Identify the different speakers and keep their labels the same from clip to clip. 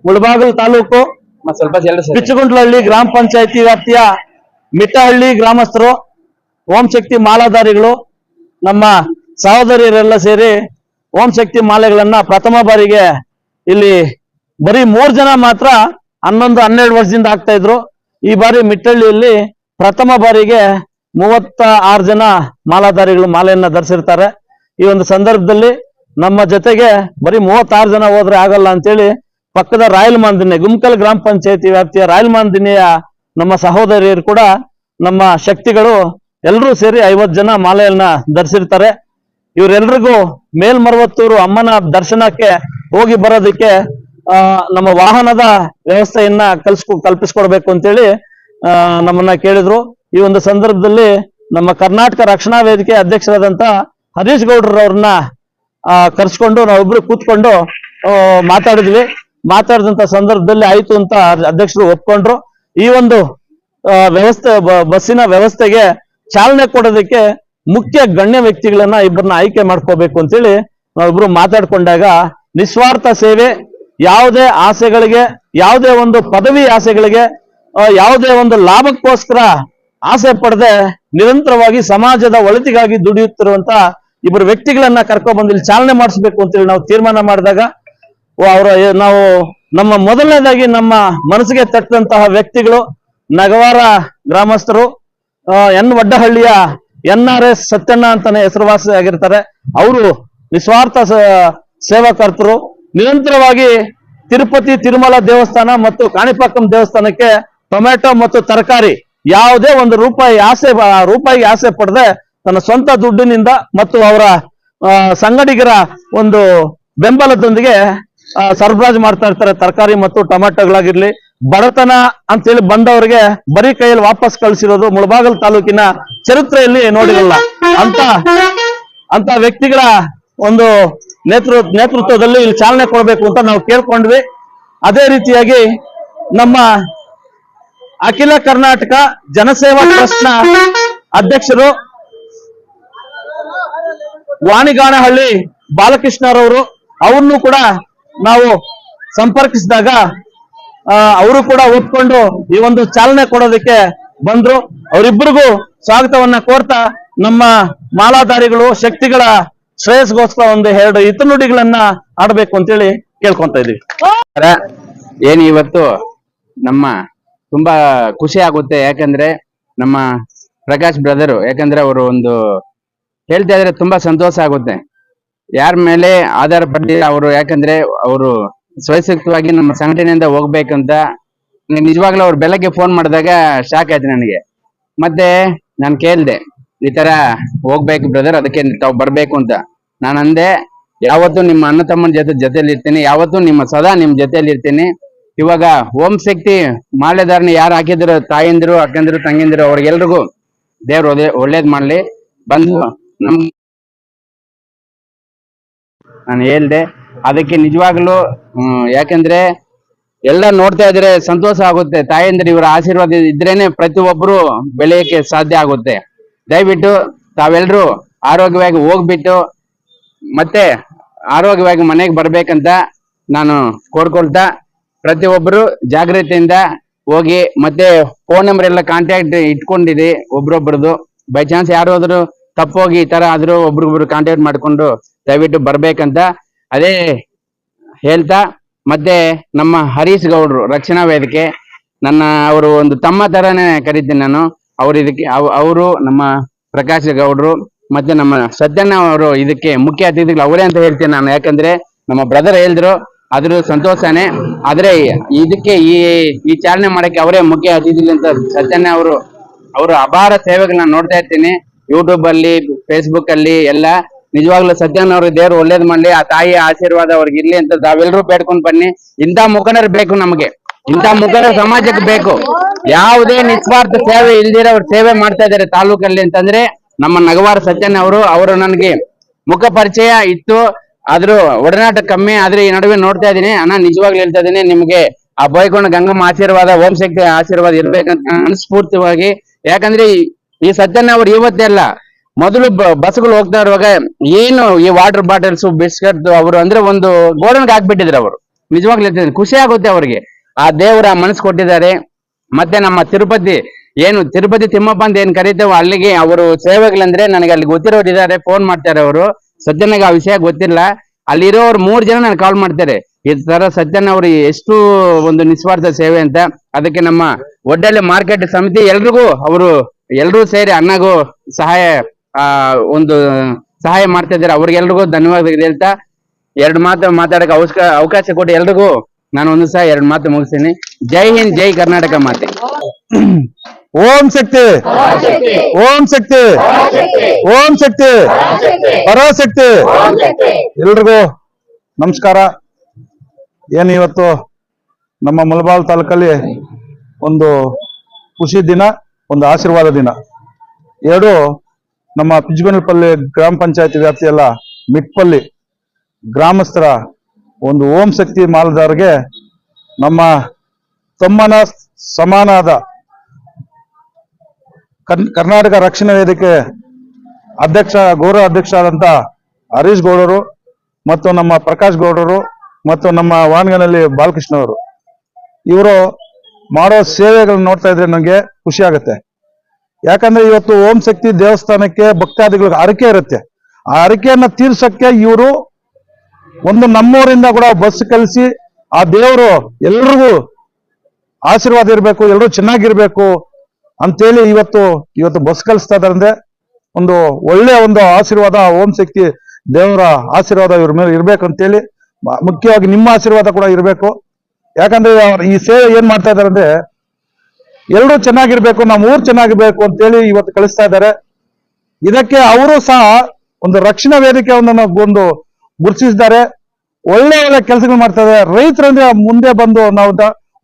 Speaker 1: ಮುಳಬಾಗಿಲು ತಾಲೂಕು ಬಿಚ್ಚಗುಂಡ್ಲಹಳ್ಳಿ ಗ್ರಾಮ ಪಂಚಾಯತಿ ವ್ಯಾಪ್ತಿಯ ಮಿಟ್ಟಹಳ್ಳಿ ಗ್ರಾಮಸ್ಥರು ಓಂ ಶಕ್ತಿ ಮಾಲಾಧಾರಿಗಳು ನಮ್ಮ ಸಹೋದರಿಯರೆಲ್ಲ ಸೇರಿ ಓಂ ಶಕ್ತಿ ಮಾಲೆಗಳನ್ನ ಪ್ರಥಮ ಬಾರಿಗೆ ಇಲ್ಲಿ ಬರೀ 3 ಜನ ಮಾತ್ರ 11-12 ವರ್ಷದಿಂದ ಆಗ್ತಾ ಇದ್ರು. ಈ ಬಾರಿ ಮಿಟ್ಟಹಳ್ಳಿಯಲ್ಲಿ ಪ್ರಥಮ ಬಾರಿಗೆ 36 ಜನ ಮಾಲಾಧಾರಿಗಳು ಮಾಲೆಯನ್ನ ಧರಿಸಿರ್ತಾರೆ. ಈ ಒಂದು ಸಂದರ್ಭದಲ್ಲಿ ನಮ್ಮ ಜೊತೆಗೆ ಬರೀ 36 ಜನ ಹೋದ್ರೆ ಆಗಲ್ಲ ಅಂತೇಳಿ ಪಕ್ಕದ ರಾಯಲ್ ಮಾಂದಿನಿ ಗುಮ್ಕಲ್ ಗ್ರಾಮ ಪಂಚಾಯತಿ ವ್ಯಾಪ್ತಿಯ ರಾಯಲ್ ಮಾಂದಿನಿಯ ನಮ್ಮ ಸಹೋದರಿಯರು ಕೂಡ ನಮ್ಮ ಶಕ್ತಿಗಳು ಎಲ್ಲರೂ ಸೇರಿ 50 ಜನ ಮಾಲೆಯನ್ನ ಧರಿಸಿರ್ತಾರೆ. ಇವರೆಲ್ರಿಗೂ ಮೇಲ್ಮರವತ್ತೂರು ಅಮ್ಮನ ದರ್ಶನಕ್ಕೆ ಹೋಗಿ ಬರೋದಕ್ಕೆ ನಮ್ಮ ವಾಹನದ ವ್ಯವಸ್ಥೆಯನ್ನ ಕಲ್ಪಿಸ್ಕೊಡ್ಬೇಕು ಅಂತೇಳಿ ನಮ್ಮನ್ನ ಕೇಳಿದ್ರು. ಈ ಒಂದು ಸಂದರ್ಭದಲ್ಲಿ ನಮ್ಮ ಕರ್ನಾಟಕ ರಕ್ಷಣಾ ವೇದಿಕೆ ಅಧ್ಯಕ್ಷರಾದಂತ ಹರೀಶ್ ಗೌಡ್ರವ್ರನ್ನ ಕರ್ಸ್ಕೊಂಡು ನಾವಿಬ್ರು ಕೂತ್ಕೊಂಡು ಮಾತಾಡಿದ್ವಿ. ಮಾತಾಡಿದಂತ ಸಂದರ್ಭದಲ್ಲಿ ಆಯ್ತು ಅಂತ ಅಧ್ಯಕ್ಷರು ಒಪ್ಕೊಂಡ್ರು. ಈ ಒಂದು ವ್ಯವಸ್ಥೆ ಬಸ್ಸಿನ ವ್ಯವಸ್ಥೆಗೆ ಚಾಲನೆ ಕೊಡೋದಕ್ಕೆ ಮುಖ್ಯ ಗಣ್ಯ ವ್ಯಕ್ತಿಗಳನ್ನ ಇಬ್ಬರನ್ನ ಆಯ್ಕೆ ಮಾಡ್ಕೋಬೇಕು ಅಂತೇಳಿ ನಾವಿಬ್ರು ಮಾತಾಡ್ಕೊಂಡಾಗ ನಿಸ್ವಾರ್ಥ ಸೇವೆ, ಯಾವುದೇ ಆಸೆಗಳಿಗೆ, ಯಾವುದೇ ಒಂದು ಪದವಿ ಆಸೆಗಳಿಗೆ, ಯಾವುದೇ ಒಂದು ಲಾಭಕ್ಕೋಸ್ಕರ ಆಸೆ ಪಡದೆ ನಿರಂತರವಾಗಿ ಸಮಾಜದ ಒಳಿತಿಗಾಗಿ ದುಡಿಯುತ್ತಿರುವಂತ ಇಬ್ಬರು ವ್ಯಕ್ತಿಗಳನ್ನ ಕರ್ಕೊಂಡ್ಬಂದು ಇಲ್ಲಿ ಚಾಲನೆ ಮಾಡಿಸ್ಬೇಕು ಅಂತೇಳಿ ನಾವು ತೀರ್ಮಾನ ಮಾಡಿದಾಗ ನಾವು ನಮ್ಮ ಮೊದಲನೇದಾಗಿ ನಮ್ಮ ಮನಸ್ಸಿಗೆ ತಟ್ಟಂತಹ ವ್ಯಕ್ತಿಗಳು ನಗವಾರ ಗ್ರಾಮಸ್ಥರು, ವಡ್ಡಹಳ್ಳಿಯ NRS ಸತ್ಯಣ್ಣ ಅಂತಾನೆ ಹೆಸರುವಾಸಿ ಆಗಿರ್ತಾರೆ. ಅವರು ನಿಸ್ವಾರ್ಥ ಸೇವಾಕರ್ತರು. ನಿರಂತರವಾಗಿ ತಿರುಪತಿ ತಿರುಮಲ ದೇವಸ್ಥಾನ ಮತ್ತು ಕಾಣಿಪಾಕಂ ದೇವಸ್ಥಾನಕ್ಕೆ ಟೊಮೆಟೊ ಮತ್ತು ತರಕಾರಿ ಯಾವುದೇ ಒಂದು ರೂಪಾಯಿಗೆ ಆಸೆ ಪಡದೆ ತನ್ನ ಸ್ವಂತ ದುಡ್ಡಿನಿಂದ ಮತ್ತು ಅವರ ಸಂಗಡಿಗರ ಒಂದು ಬೆಂಬಲದೊಂದಿಗೆ ಸರಬರಾಜು ಮಾಡ್ತಾ ಇರ್ತಾರೆ. ತರಕಾರಿ ಮತ್ತು ಟೊಮೆಟೊಗಳಾಗಿರ್ಲಿ. ಬಡತನ ಅಂತೇಳಿ ಬಂದವರಿಗೆ ಬರೀ ಕೈಯಲ್ಲಿ ವಾಪಸ್ ಕಳಿಸಿರೋದು ಮುಳಬಾಗಿಲು ತಾಲೂಕಿನ ಚರಿತ್ರೆಯಲ್ಲಿ ನೋಡಿರಲ್ಲ. ಅಂತ ವ್ಯಕ್ತಿಗಳ ಒಂದು ನೇತೃತ್ವದಲ್ಲಿ ಇಲ್ಲಿ ಚಾಲನೆ ಕೊಡಬೇಕು ಅಂತ ನಾವು ಕೇಳ್ಕೊಂಡ್ವಿ. ಅದೇ ರೀತಿಯಾಗಿ ನಮ್ಮ ಅಖಿಲ ಕರ್ನಾಟಕ ಜನಸೇವಾ ಟ್ರಸ್ಟ್ ನ ಅಧ್ಯಕ್ಷರು ವಾಣಿಗಾನಹಳ್ಳಿ ಬಾಲಕೃಷ್ಣರವರು, ಅವ್ರನ್ನು ಕೂಡ ನಾವು ಸಂಪರ್ಕಿಸಿದಾಗ ಅವರು ಕೂಡ ಒಪ್ಕೊಂಡು ಈ ಒಂದು ಚಾಲನೆ ಕೊಡೋದಕ್ಕೆ ಬಂದ್ರು. ಅವರಿಬ್ಬರಿಗೂ ಸ್ವಾಗತವನ್ನ ಕೋರ್ತಾ ನಮ್ಮ ಮಾಲಾಧಾರಿಗಳು ಶಕ್ತಿಗಳ ಶ್ರೇಯಸ್ಗೋಸ್ಕರ ಒಂದು 2 ಹಿತನುಡಿಗಳನ್ನ ಆಡಬೇಕು ಅಂತೇಳಿ ಕೇಳ್ಕೊಂತ ಇದೀವಿ.
Speaker 2: ಏನು ಇವತ್ತು ನಮ್ಮ ತುಂಬಾ ಖುಷಿ ಆಗುತ್ತೆ. ಯಾಕಂದ್ರೆ ನಮ್ಮ ಪ್ರಕಾಶ್ ಬ್ರದರು, ಯಾಕಂದ್ರೆ ಅವರು ಒಂದು ಹೇಳ್ತಾ ಇದ್ರೆ ತುಂಬಾ ಸಂತೋಷ ಆಗುತ್ತೆ. ಯಾರ ಮೇಲೆ ಆಧಾರ ಪಡೆದ ಅವರು, ಯಾಕಂದ್ರೆ ಅವರು ಸ್ವಯಂಸಕ್ತವಾಗಿ ನಮ್ಮ ಸಂಘಟನೆಯಿಂದ ಹೋಗ್ಬೇಕಂತ ನಿಜವಾಗ್ಲೂ ಅವ್ರು ಬೆಳಗ್ಗೆ ಫೋನ್ ಮಾಡಿದಾಗ ಶಾಕ್ ಆಯ್ತು ನನಗೆ. ಮತ್ತೆ ನಾನು ಕೇಳ್ದೆ, ಈ ತರ ಹೋಗ್ಬೇಕು ಬ್ರದರ್, ಅದಕ್ಕೆ ತಾವು ಬರ್ಬೇಕು ಅಂತ. ನಾನು ಅಂದೆ, ಯಾವತ್ತೂ ನಿಮ್ಮ ಅಣ್ಣ ತಮ್ಮನ ಜೊತೆಲಿ ಇರ್ತೀನಿ, ಯಾವತ್ತೂ ಸದಾ ನಿಮ್ ಜೊತೆಲಿ ಇರ್ತೀನಿ. ಇವಾಗ ಓಂ ಶಕ್ತಿ ಮಾಲೆದಾರನ ಯಾರು ಹಾಕಿದ್ರು, ತಾಯಂದಿರು, ಅಕ್ಕಂದಿರು, ತಂಗಿಂದಿರು, ಅವ್ರಿಗೆಲ್ರಿಗೂ ದೇವ್ರು ಒಳ್ಳೇದ್ ಮಾಡ್ಲಿ. ಬಂದು ನಾನು ಹೇಳ್ದೆ, ಅದಕ್ಕೆ ನಿಜವಾಗ್ಲು ಯಾಕಂದ್ರೆ ಎಲ್ಲ ನೋಡ್ತಾ ಇದ್ರೆ ಸಂತೋಷ ಆಗುತ್ತೆ. ತಾಯಂದ್ರೆ ಇವರ ಆಶೀರ್ವಾದ ಇದ್ರೇನೆ ಪ್ರತಿಯೊಬ್ಬರು ಬೆಳೆಯಕ್ಕೆ ಸಾಧ್ಯ ಆಗುತ್ತೆ. ದಯವಿಟ್ಟು ತಾವೆಲ್ಲರೂ ಆರೋಗ್ಯವಾಗಿ ಹೋಗ್ಬಿಟ್ಟು ಮತ್ತೆ ಆರೋಗ್ಯವಾಗಿ ಮನೆಗೆ ಬರ್ಬೇಕಂತ ನಾನು ಕೋರ್ಕೊಳ್ತಾ, ಪ್ರತಿಯೊಬ್ಬರು ಜಾಗ್ರತೆಯಿಂದ ಹೋಗಿ ಮತ್ತೆ ಫೋನ್ ನಂಬರ್ ಎಲ್ಲ ಕಾಂಟ್ಯಾಕ್ಟ್ ಇಟ್ಕೊಂಡಿರಿ ಒಬ್ರೊಬ್ರದ್ದು. ಬೈ ಚಾನ್ಸ್ ಯಾರಾದ್ರೂ ತಪ್ಪೋಗಿ ಈ ತರ ಆದ್ರೂ ಒಬ್ರಿಗೊಬ್ರು ಕಾಂಟ್ಯಾಕ್ಟ್ ಮಾಡ್ಕೊಂಡು ದಯವಿಟ್ಟು ಬರ್ಬೇಕಂತ ಅದೇ ಹೇಳ್ತಾ, ಮತ್ತೆ ನಮ್ಮ ಹರೀಶ್ ಗೌಡ್ರು ರಕ್ಷಣಾ ವೇದಿಕೆ ನನ್ನ ಅವರು ಒಂದು ತಮ್ಮ ತರನೇ ಕರಿತೀನಿ ನಾನು. ಅವರು ನಮ್ಮ ಪ್ರಕಾಶ್ ಗೌಡ್ರು ಮತ್ತೆ ನಮ್ಮ ಸತ್ಯಣ್ಣ ಅವರು ಇದಕ್ಕೆ ಮುಖ್ಯ ಅತಿಥಿಗಳು ಅವರೇ ಅಂತ ಹೇಳ್ತೀನಿ ನಾನು. ಯಾಕಂದ್ರೆ ನಮ್ಮ ಬ್ರದರ್ ಹೇಳಿದ್ರು, ಅದ್ರ ಸಂತೋಷನೇ. ಆದ್ರೆ ಇದಕ್ಕೆ ಈ ಚಾಲನೆ ಮಾಡಕ್ಕೆ ಅವರೇ ಮುಖ್ಯ ಅತಿಥಿಗಳು ಅಂತ ಸತ್ಯಣ್ಣ ಅವರ ಅಪಾರ ಸೇವೆಗಳನ್ನ ನೋಡ್ತಾ ಇರ್ತೀನಿ ಯೂಟ್ಯೂಬ್ ಅಲ್ಲಿ, ಫೇಸ್ಬುಕ್ ಅಲ್ಲಿ ಎಲ್ಲ. ನಿಜವಾಗ್ಲೂ ಸತ್ಯನ್ ಅವ್ರಿಗೆ ದೇವ್ರು ಒಳ್ಳೇದ್ ಮಾಡ್ಲಿ, ಆ ತಾಯಿಯ ಆಶೀರ್ವಾದ ಅವ್ರಿಗೆ ಇರ್ಲಿ ಅಂತ ತಾವೆಲ್ಲರೂ ಬೇಡ್ಕೊಂಡ್ ಬನ್ನಿ. ಇಂಥ ಮುಖಂಡರು ಬೇಕು ನಮಗೆ, ಇಂಥ ಮುಖಂಡರು ಸಮಾಜಕ್ಕೆ ಬೇಕು. ಯಾವುದೇ ನಿಸ್ವಾರ್ಥ ಸೇವೆ ಇಲ್ದಿರ ಅವ್ರು ಸೇವೆ ಮಾಡ್ತಾ ಇದಾರೆ ತಾಲೂಕಲ್ಲಿ ಅಂತಂದ್ರೆ ನಮ್ಮ ನಗವಾರ ಸತ್ಯನ್ ಅವರು ನನಗೆ ಮುಖ ಪರಿಚಯ ಇತ್ತು, ಆದ್ರೂ ಒಡನಾಟ ಕಮ್ಮಿ. ಆದ್ರೆ ಈ ನಡುವೆ ನೋಡ್ತಾ ಇದೀನಿ ಅಣ್ಣ, ನಿಜವಾಗ್ಲೂ ಹೇಳ್ತಾ ಇದೀನಿ, ನಿಮ್ಗೆ ಆ ಬೈಕೊಂಡ ಗಂಗಮ್ಮ ಆಶೀರ್ವಾದ, ಓಂ ಶಕ್ತಿ ಆಶೀರ್ವಾದ ಇರ್ಬೇಕಂತ ಅನುಸ್ಫೂರ್ತಿವಾಗಿ. ಯಾಕಂದ್ರೆ ಈ ಸತ್ಯನ್ ಅವ್ರು ಇವತ್ತೇ ಅಲ್ಲ, ಮೊದಲು ಬಸ್ಗಳು ಹೋಗ್ತಾ ಇರುವಾಗ ಏನು ಈ ವಾಟರ್ ಬಾಟಲ್ಸ್ ಬಿಸ್ಕೆಟ್ ಅವರು ಅಂದ್ರೆ ಒಂದು ಗೋಡನ್ಗೆ ಹಾಕ್ಬಿಟ್ಟಿದ್ರು ಅವರು. ನಿಜವಾಗ್ಲೂ ಹೇಳ್ತಿದ್ದೀನಿ, ಖುಷಿ ಆಗುತ್ತೆ ಅವ್ರಿಗೆ. ಆ ದೇವರ ಮನಸ್ಸು ಕೊಟ್ಟಿದ್ದಾರೆ. ಮತ್ತೆ ನಮ್ಮ ತಿರುಪತಿ ತಿಮ್ಮಪ್ಪ ಅಂತ ಏನ್ ಕರೀತೇವೆ ಅಲ್ಲಿಗೆ ಅವರು ಸೇವೆಗಳಂದ್ರೆ ನನಗೆ ಅಲ್ಲಿ ಗೊತ್ತಿರೋರು ಇದಾರೆ, ಫೋನ್ ಮಾಡ್ತಾರೆ ಅವರು. ಸತ್ಯನಾಗ ಆ ವಿಷಯ ಗೊತ್ತಿಲ್ಲ, ಅಲ್ಲಿರೋರು 3 ಜನ ನನ್ಗೆ ಕಾಲ್ ಮಾಡ್ತಾರೆ, ಈ ತರ ಸತ್ಯನ್ ಅವರು ಎಷ್ಟು ಒಂದು ನಿಸ್ವಾರ್ಥ ಸೇವೆ ಅಂತ. ಅದಕ್ಕೆ ನಮ್ಮ ಒಡ್ಡಳ್ಳಿ ಮಾರ್ಕೆಟ್ ಸಮಿತಿ ಎಲ್ರೂ ಸೇರಿ ಅಣ್ಣಗೂ ಒಂದು ಸಹಾಯ ಮಾಡ್ತಾ ಇದ್ದಾರೆ. ಅವ್ರಿಗೆಲ್ರಿಗೂ ಧನ್ಯವಾದ ಹೇಳ್ತಾ 2 ಮಾತು ಮಾತಾಡಕ್ಕೆ ಅವಕಾಶ ಕೊಟ್ಟು ಎಲ್ರಿಗೂ ನಾನು ಒಂದು ಸಹ 2 ಮಾತು ಮುಗಿಸ್ತೀನಿ. ಜೈ ಹಿಂದ್, ಜೈ ಕರ್ನಾಟಕ ಮಾತೆ.
Speaker 3: ಓಂ ಶಕ್ತಿ, ಓಂ ಶಕ್ತಿ, ಓಂ ಶಕ್ತಿ, ಪರಾಶಕ್ತಿ. ಎಲ್ರಿಗೂ ನಮಸ್ಕಾರ. ಏನು ಇವತ್ತು ನಮ್ಮ ಮುಳಬಾಲ್ ತಾಲೂಕಲ್ಲಿ ಒಂದು ಖುಷಿ ದಿನ, ಒಂದು ಆಶೀರ್ವಾದ ದಿನ. ಎರಡು ನಮ್ಮ ಪಿಜ್ಬನಪಲ್ಲಿ ಗ್ರಾಮ ಪಂಚಾಯತಿ ವ್ಯಾಪ್ತಿಯಲ್ಲ ಮಿಟ್ಪಲ್ಲಿ ಗ್ರಾಮಸ್ಥರ ಒಂದು ಓಂ ಶಕ್ತಿ ಮಾಲದಾರರಿಗೆ ನಮ್ಮ ತಮ್ಮನ ಸಮಾನಾದ ಕರ್ನಾಟಕ ರಕ್ಷಣಾ ವೇದಿಕೆ ಗೌರವ ಅಧ್ಯಕ್ಷ ಆದಂತ ಹರೀಶ್ ಗೌಡರು ಮತ್ತು ನಮ್ಮ ಪ್ರಕಾಶ್ ಗೌಡರು ಮತ್ತು ನಮ್ಮ ವಾನ್ಗನಲ್ಲಿ ಬಾಲಕೃಷ್ಣ ಅವರು, ಇವರು ಮಾಡೋ ಸೇವೆಗಳನ್ನ ನೋಡ್ತಾ ಇದ್ರೆ ನನಗೆ ಖುಷಿ ಆಗುತ್ತೆ. ಯಾಕಂದ್ರೆ ಇವತ್ತು ಓಂ ಶಕ್ತಿ ದೇವಸ್ಥಾನಕ್ಕೆ ಭಕ್ತಾದಿಗಳಿಗೆ ಹರಕೆ ಇರುತ್ತೆ. ಆ ಹರಕೆಯನ್ನ ತೀರ್ಸಕ್ಕೆ ಇವರು ಒಂದು ನಮ್ಮೂರಿಂದ ಕೂಡ ಬಸ್ ಕಳಿಸಿ ಆ ದೇವರು ಎಲ್ರಿಗೂ ಆಶೀರ್ವಾದ ಇರಬೇಕು, ಎಲ್ಲರೂ ಚೆನ್ನಾಗಿರ್ಬೇಕು ಅಂತೇಳಿ ಇವತ್ತು ಬಸ್ ಕಳಿಸ್ತಾ ಇದಾರೆ. ಅಂದ್ರೆ ಒಂದು ಒಳ್ಳೆ ಒಂದು ಆಶೀರ್ವಾದ, ಓಂ ಶಕ್ತಿ ದೇವರ ಆಶೀರ್ವಾದ ಇವ್ರ ಮೇಲೆ ಇರ್ಬೇಕು ಅಂತೇಳಿ, ಮುಖ್ಯವಾಗಿ ನಿಮ್ಮ ಆಶೀರ್ವಾದ ಕೂಡ ಇರಬೇಕು. ಯಾಕಂದ್ರೆ ಈ ಸೇವೆ ಏನ್ ಮಾಡ್ತಾ ಇದಾರೆ ಅಂದ್ರೆ ಎಲ್ಲರೂ ಚೆನ್ನಾಗಿರ್ಬೇಕು, ನಮ್ಮ ಊರು ಚೆನ್ನಾಗಿರ್ಬೇಕು ಅಂತೇಳಿ ಇವತ್ತು ಕಳಿಸ್ತಾ ಇದ್ದಾರೆ. ಇದಕ್ಕೆ ಅವರು ಸಹ ಒಂದು ರಕ್ಷಣಾ ವೇದಿಕೆ ಒಂದು ಗುರುತಿಸಿದ್ದಾರೆ. ಒಳ್ಳೆ ಕೆಲಸಗಳು ಮಾಡ್ತಾ ಇದ್ದಾರೆ. ರೈತರಂದ್ರೆ ಮುಂದೆ ಬಂದು ನಾವು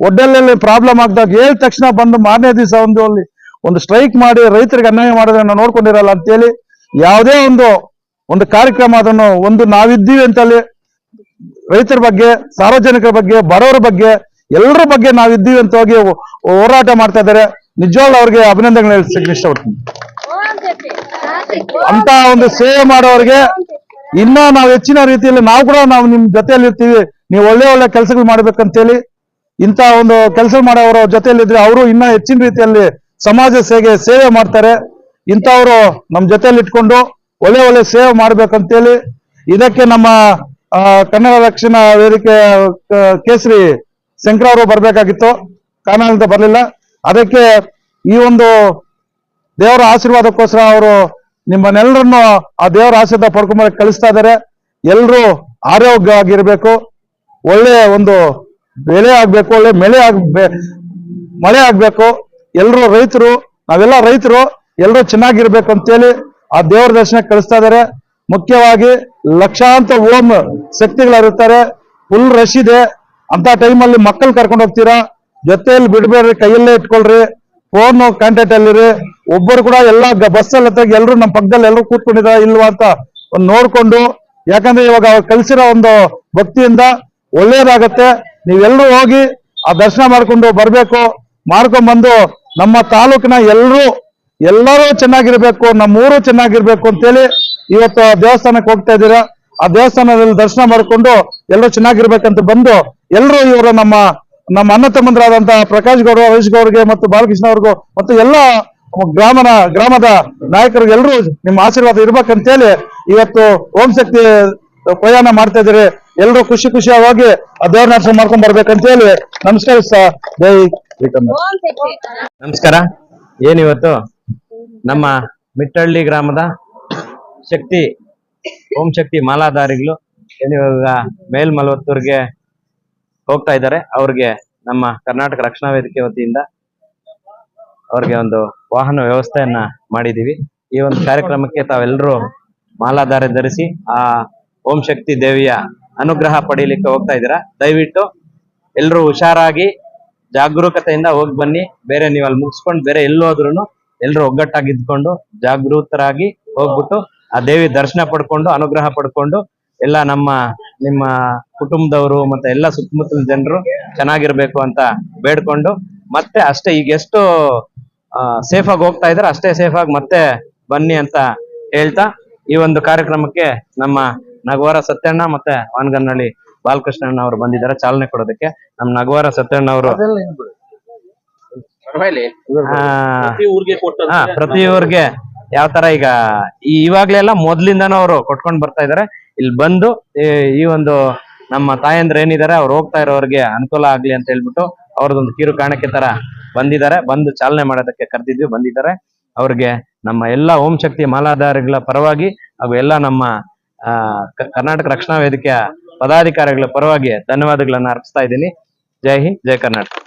Speaker 3: ಒಡ್ಡಲ್ಲಿ ಪ್ರಾಬ್ಲಮ್ ಆಗ್ದಾಗ ಹೇಳಿದ ತಕ್ಷಣ ಬಂದು ಮಾರನೇ ದಿವಸ ಒಂದು ಸ್ಟ್ರೈಕ್ ಮಾಡಿ ರೈತರಿಗೆ ಅನ್ಯಾಯ ಮಾಡೋದನ್ನ ನೋಡ್ಕೊಂಡಿರಲ್ಲ ಅಂತೇಳಿ ಯಾವುದೇ ಒಂದು ಕಾರ್ಯಕ್ರಮ ಅದನ್ನು ನಾವಿದ್ದೀವಿ ಅಂತಲ್ಲಿ ರೈತರ ಬಗ್ಗೆ, ಸಾರ್ವಜನಿಕರ ಬಗ್ಗೆ, ಬಡವರ ಬಗ್ಗೆ, ಎಲ್ಲರ ಬಗ್ಗೆ ನಾವಿದ್ದೀವಿ ಅಂತ ಹೋಗಿ ಹೋರಾಟ ಮಾಡ್ತಾ ಇದ್ದಾರೆ. ನಿಜವಾಗ್ಲೂ ಅವ್ರಿಗೆ ಅಭಿನಂದನೆ ಹೇಳ್ಸಕ್ಕೆ ಇಷ್ಟಪಡ್ತೀನಿ. ಅಂತ ಒಂದು ಸೇವೆ ಮಾಡೋರಿಗೆ ಇನ್ನ ನಾವು ಹೆಚ್ಚಿನ ರೀತಿಯಲ್ಲಿ ನಾವು ನಿಮ್ ಜೊತೆಯಲ್ಲಿ ಇರ್ತೀವಿ, ನೀವು ಒಳ್ಳೆ ಕೆಲಸಗಳು ಮಾಡ್ಬೇಕಂತೇಳಿ ಇಂತ ಒಂದು ಕೆಲಸ ಮಾಡೋರ ಜೊತೆಯಲ್ಲಿದ್ರೆ ಅವರು ಇನ್ನ ಹೆಚ್ಚಿನ ರೀತಿಯಲ್ಲಿ ಸಮಾಜ ಸೇವೆ ಮಾಡ್ತಾರೆ. ಇಂಥವ್ರು ನಮ್ ಜೊತೆಯಲ್ಲಿ ಇಟ್ಕೊಂಡು ಒಳ್ಳೆ ಸೇವೆ ಮಾಡ್ಬೇಕಂತೇಳಿ ಇದಕ್ಕೆ ನಮ್ಮ ಕನ್ನಡ ರಕ್ಷಣಾ ವೇದಿಕೆ ಕೇಸರಿ ಶಂಕರ ಅವರು ಬರ್ಬೇಕಾಗಿತ್ತು, ಕಾರಣದಿಂದ ಬರ್ಲಿಲ್ಲ. ಅದಕ್ಕೆ ಈ ಒಂದು ದೇವರ ಆಶೀರ್ವಾದಕ್ಕೋಸ್ಕರ ಅವರು ನಿಮ್ಮನ್ನೆಲ್ಲರನ್ನು ಆ ದೇವರ ಆಶೀರ್ವಾದ ಪಡ್ಕೊಂಬ ಕಳಿಸ್ತಾ ಇದ್ದಾರೆ. ಎಲ್ರೂ ಆರೋಗ್ಯ ಆಗಿರ್ಬೇಕು, ಒಳ್ಳೆ ಒಂದು ಬೆಳೆ ಆಗ್ಬೇಕು, ಒಳ್ಳೆ ಮಳೆ ಆಗ್ಬೇಕು. ಎಲ್ರು ರೈತರು, ನಾವೆಲ್ಲ ರೈತರು ಎಲ್ರು ಚೆನ್ನಾಗಿರ್ಬೇಕು ಅಂತೇಳಿ ಆ ದೇವರ ದರ್ಶನಕ್ಕೆ ಕಳಿಸ್ತಾ ಇದ್ದಾರೆ. ಮುಖ್ಯವಾಗಿ ಲಕ್ಷಾಂತರ ಓಂ ಶಕ್ತಿಗಳಿರ್ತಾರೆ, ಫುಲ್ ರಶ್ ಇದೆ. ಅಂತ ಟೈಮಲ್ಲಿ ಮಕ್ಕಳು ಕರ್ಕೊಂಡು ಹೋಗ್ತೀರಾ, ಜೊತೆಯಲ್ಲಿ ಬಿಡ್ಬೇಡ್ರಿ, ಕೈಯಲ್ಲೇ ಇಟ್ಕೊಳ್ರಿ, ಫೋನ್ ಕಾಂಟ್ಯಾಕ್ಟ್ ಅಲ್ಲಿರಿ. ಒಬ್ಬರು ಕೂಡ ಎಲ್ಲ ಬಸ್ಸಲ್ಲಿ ಹತ್ತಾಗ ಎಲ್ಲರೂ ನಮ್ಮ ಪಕ್ಕದಲ್ಲಿ ಎಲ್ಲರೂ ಕೂತ್ಕೊಂಡಿದಾರ ಇಲ್ವಾ ಅಂತ ನೋಡ್ಕೊಂಡು, ಯಾಕಂದ್ರೆ ಇವಾಗ ಅವ್ರು ಕಲಿಸಿರೋ ಒಂದು ಭಕ್ತಿಯಿಂದ ಒಳ್ಳೇದಾಗತ್ತೆ. ನೀವೆಲ್ಲರೂ ಹೋಗಿ ಆ ದರ್ಶನ ಮಾಡ್ಕೊಂಡು ಬರ್ಬೇಕು. ಮಾಡ್ಕೊಂಡ್ ಬಂದು ನಮ್ಮ ತಾಲೂಕಿನ ಎಲ್ಲರೂ ಚೆನ್ನಾಗಿರ್ಬೇಕು, ನಮ್ಮ ಊರು ಚೆನ್ನಾಗಿರ್ಬೇಕು ಅಂತೇಳಿ ಇವತ್ತು ದೇವಸ್ಥಾನಕ್ಕೆ ಹೋಗ್ತಾ ಇದ್ದೀರಾ. ಆ ದೇವಸ್ಥಾನದಲ್ಲಿ ದರ್ಶನ ಮಾಡ್ಕೊಂಡು ಎಲ್ಲರೂ ಚೆನ್ನಾಗಿರ್ಬೇಕಂತ ಬಂದು ಎಲ್ಲರೂ ಇವರು ನಮ್ಮ ಅಣ್ಣ ತಮ್ಮಂದರಾದಂತ ಪ್ರಕಾಶ್ ಗೌಡ, ಹರೀಶ್ ಗೌಡ್ಗೆ ಮತ್ತು ಬಾಲಕೃಷ್ಣ ಅವ್ರಿಗೂ ಮತ್ತು ಎಲ್ಲ ಗ್ರಾಮದ ನಾಯಕರಿಗೆ ಎಲ್ಲರೂ ನಿಮ್ಮ ಆಶೀರ್ವಾದ ಇರ್ಬೇಕಂತೇಳಿ ಇವತ್ತು ಓಂ ಶಕ್ತಿ ಪ್ರಯಾಣ ಮಾಡ್ತಾ ಇದ್ದೀರಿ. ಎಲ್ಲರೂ ಖುಷಿಯಾಗಿ ಆ ದೇವ್ರ ದರ್ಶನ ಮಾಡ್ಕೊಂಡ್ ಬರ್ಬೇಕಂತೇಳಿ ನಮಸ್ಕರಿಸ್ತಾ ಜೈ
Speaker 4: ನಮಸ್ಕಾರ. ಏನಿವತ್ತು ನಮ್ಮ ಮಿಟ್ಟಹಳ್ಳಿ ಗ್ರಾಮದ ಓಂ ಶಕ್ತಿ ಮಾಲಾಧಾರಿಗಳು ಏನಿವಾಗ ಮೇಲ್ಮಲವತ್ತೂರ್ಗೆ ಹೋಗ್ತಾ ಇದ್ದಾರೆ. ಅವ್ರಿಗೆ ನಮ್ಮ ಕರ್ನಾಟಕ ರಕ್ಷಣಾ ವೇದಿಕೆ ವತಿಯಿಂದ ಅವ್ರಿಗೆ ಒಂದು ವಾಹನ ವ್ಯವಸ್ಥೆಯನ್ನ ಮಾಡಿದೀವಿ. ಈ ಒಂದು ಕಾರ್ಯಕ್ರಮಕ್ಕೆ ತಾವೆಲ್ಲರೂ ಮಾಲಾಧಾರೆ ಧರಿಸಿ ಆ ಓಂ ಶಕ್ತಿ ದೇವಿಯ ಅನುಗ್ರಹ ಪಡೀಲಿಕ್ಕೆ ಹೋಗ್ತಾ ಇದ್ದೀರಾ. ದಯವಿಟ್ಟು ಎಲ್ರು ಹುಷಾರಾಗಿ ಜಾಗರೂಕತೆಯಿಂದ ಹೋಗಿ ಬನ್ನಿ. ಬೇರೆ ನೀವು ಅಲ್ಲಿ ಮುಗಿಸ್ಕೊಂಡು ಬೇರೆ ಎಲ್ಲೋದ್ರೂ ಎಲ್ರು ಒಗ್ಗಟ್ಟಾಗಿ ಇದ್ಕೊಂಡು ಜಾಗೃತರಾಗಿ ಹೋಗ್ಬಿಟ್ಟು ಆ ದೇವಿ ದರ್ಶನ ಪಡ್ಕೊಂಡು ಅನುಗ್ರಹ ಪಡ್ಕೊಂಡು ಎಲ್ಲ ನಿಮ್ಮ ಕುಟುಂಬದವರು ಮತ್ತೆ ಎಲ್ಲ ಸುತ್ತಮುತ್ತಲ ಜನರು ಚೆನ್ನಾಗಿರ್ಬೇಕು ಅಂತ ಬೇಡ್ಕೊಂಡು, ಮತ್ತೆ ಅಷ್ಟೇ ಈಗ ಎಷ್ಟು ಸೇಫ್ ಆಗಿ ಹೋಗ್ತಾ ಇದಾರೆ ಅಷ್ಟೇ ಸೇಫ್ ಆಗಿ ಮತ್ತೆ ಬನ್ನಿ ಅಂತ ಹೇಳ್ತಾ, ಈ ಒಂದು ಕಾರ್ಯಕ್ರಮಕ್ಕೆ ನಮ್ಮ ನಗವಾರ ಸತ್ಯಣ್ಣ ಮತ್ತೆ ವಾನಗನಹಳ್ಳಿ ಬಾಲಕೃಷ್ಣಣ್ಣ ಅವರು ಬಂದಿದ್ದಾರೆ ಚಾಲನೆ ಕೊಡೋದಕ್ಕೆ. ನಮ್ಮ ನಗವಾರ ಸತ್ಯಣ್ಣ ಅವರು ಪ್ರತಿ ಊರಿಗೆ ಯಾವ ತರ ಈಗ ಇವಾಗ್ಲೆಲ್ಲ ಮೊದ್ಲಿಂದಾನು ಅವರು ಕೊಟ್ಕೊಂಡ್ ಬರ್ತಾ ಇದಾರೆ. ಇಲ್ಲಿ ಬಂದು ಈ ಒಂದು ನಮ್ಮ ತಾಯಂದ್ರ ಏನಿದ್ದಾರೆ ಅವ್ರು ಹೋಗ್ತಾ ಇರೋರಿಗೆ ಅನುಕೂಲ ಆಗ್ಲಿ ಅಂತ ಹೇಳ್ಬಿಟ್ಟು ಅವ್ರದೊಂದು ಕಿರು ಕಾಣಿಕೆ ತರ ಬಂದಿದ್ದಾರೆ. ಬಂದು ಚಾಲನೆ ಮಾಡೋದಕ್ಕೆ ಕರೆದಿದ್ವಿ, ಬಂದಿದ್ದಾರೆ. ಅವ್ರಿಗೆ ನಮ್ಮ ಎಲ್ಲಾ ಓಂ ಶಕ್ತಿ ಮಾಲಾಧಾರಿಗಳ ಪರವಾಗಿ ಹಾಗೂ ಎಲ್ಲ ನಮ್ಮ ಕರ್ನಾಟಕ ರಕ್ಷಣಾ ವೇದಿಕೆಯ ಪದಾಧಿಕಾರಿಗಳ ಪರವಾಗಿ ಧನ್ಯವಾದಗಳನ್ನ ಅರ್ಪಿಸ್ತಾ ಇದ್ದೀನಿ. ಜೈ ಹಿಂದ್, ಜೈ ಕರ್ನಾಟಕ.